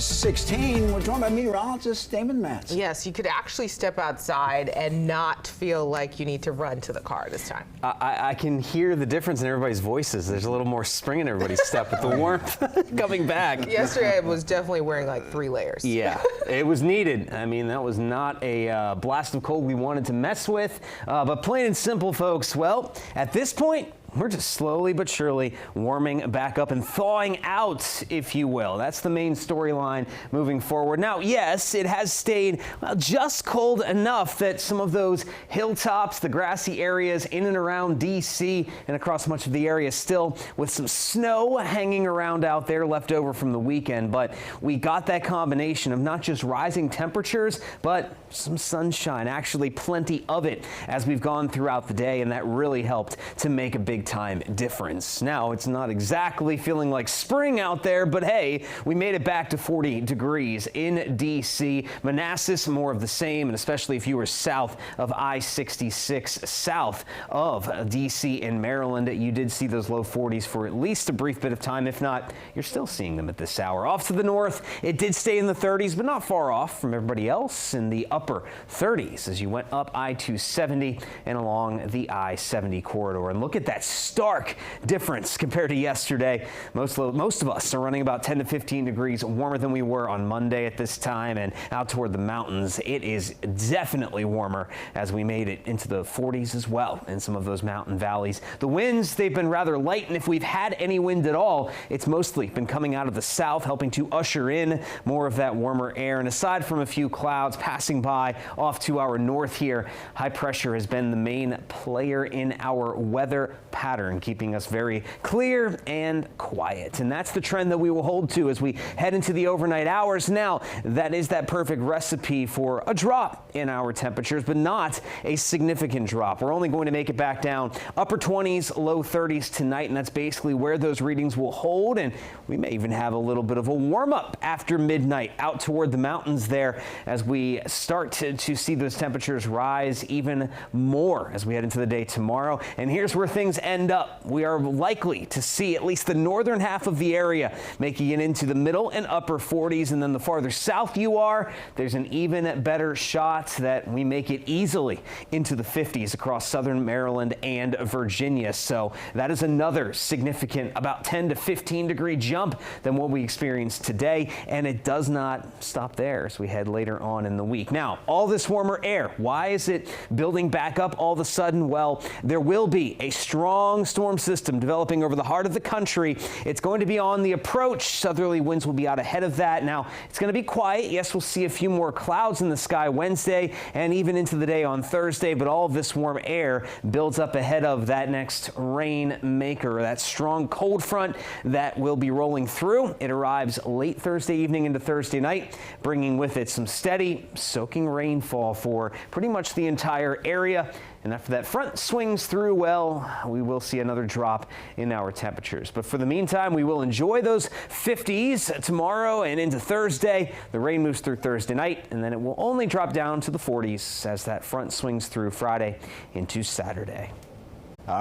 16. We're joined by meteorologist Damon Matz. Yes, you could actually step outside and not feel like you need to run to the car this time. I can hear the difference in everybody's voices. There's a little more spring in everybody's step with the warmth coming back. Yesterday I was definitely wearing like 3 layers. Yeah, it was needed. I mean, that was not a blast of cold we wanted to mess with. But plain and simple, folks, well, at this point, we're just slowly but surely warming back up and thawing out, if you will. That's the main storyline moving forward. Now, yes, it has stayed just cold enough that some of those hilltops, the grassy areas in and around D.C. and across much of the area still with some snow hanging around out there left over from the weekend. But we got that combination of not just rising temperatures, but some sunshine, actually plenty of it as we've gone throughout the day, and that really helped to make a big time difference. Now, it's not exactly feeling like spring out there, but hey, we made it back to 40 degrees in D.C. Manassas, more of the same, and especially if you were south of I-66, south of D.C. and Maryland, you did see those low 40s for at least a brief bit of time. If not, you're still seeing them at this hour. Off to the north, it did stay in the 30s, but not far off from everybody else in the upper 30s as you went up I-270 and along the I-70 corridor. And look at that stark difference compared to yesterday. Most of us are running about 10 to 15 degrees warmer than we were on Monday at this time, and out toward the mountains it is definitely warmer as we made it into the 40s as well in some of those mountain valleys. The winds, they've been rather light, and if we've had any wind at all, it's mostly been coming out of the south, helping to usher in more of that warmer air. And aside from a few clouds passing by off to our north here, high pressure has been the main player in our weather pattern, keeping us very clear and quiet. And that's the trend that we will hold to as we head into the overnight hours. Now, that is that perfect recipe for a drop in our temperatures, but not a significant drop. We're only going to make it back down upper 20s, low 30s tonight, and that's basically where those readings will hold. And we may even have a little bit of a warm up after midnight out toward the mountains there as we start to see those temperatures rise even more as we head into the day tomorrow. And here's where things end up. We are likely to see at least the northern half of the area making it into the middle and upper 40s, and then the farther south you are, there's an even better shot that we make it easily into the 50s across southern Maryland and Virginia. So that is another significant about 10 to 15 degree jump than what we experienced today, and it does not stop there as we head later on in the week. Now, all this warmer air, why is it building back up all of a sudden? Well, there will be a strong storm system developing over the heart of the country. It's going to be on the approach. Southerly winds will be out ahead of that. Now, it's going to be quiet. Yes, we'll see a few more clouds in the sky Wednesday and even into the day on Thursday, but all of this warm air builds up ahead of that next rain maker, that strong cold front that will be rolling through. It arrives late Thursday evening into Thursday night, bringing with it some steady, soaking rainfall for pretty much the entire area. And after that front swings through, well, we will see another drop in our temperatures. But for the meantime, we will enjoy those 50s tomorrow and into Thursday. The rain moves through Thursday night, and then it will only drop down to the 40s as that front swings through Friday into Saturday.